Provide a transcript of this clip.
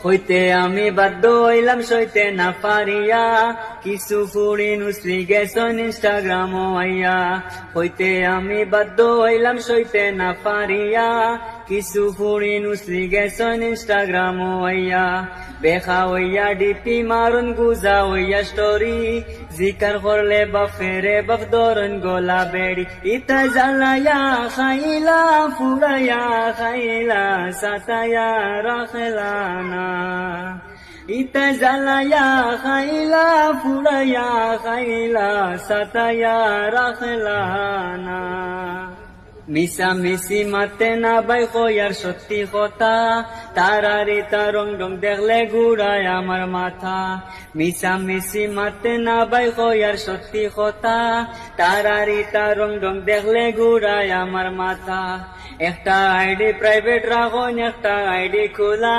হইতে আমি বাধ্য হইলাম সইতে না পারিয়া, কিছু ফুড়ি নুসলি গেছন ইনস্টাগ্রাম আইয়া। হইতে আমি বাধ্য হইলাম সইতে না পারিয়া, কিছু ফুড়ি নুসলি গেছন ইনস্টাগ্রাম আইয়া। বেখা হইয়া ডিপি মারুন গুজা হইয়া স্টোরি, জিকার করলে বাফেরে বাপ ধরন গোলা বেড়ি। ইতা জ্বালায়া খাইলা ফুড়াইয়া খাইলা সাতায়া রাখলা না। ইতা জ্বালায়া খাইলা ফুড়াইয়া খাইলা সাতায়া রাখলা না। মিশা মিশি মাতে না বাই কয়ার সত্যি কথা, তারারি তার রং রং দেখলে ঘুরায় আমার মাথা। মিশা মিশি মাতে না বাই কয়ার সত্যি কথা, তারারি তার রং রং দেখলে ঘুরায় আমার মাথা। একটা আইডি প্রাইভেট রাখুন, একটা আইডি খোলা।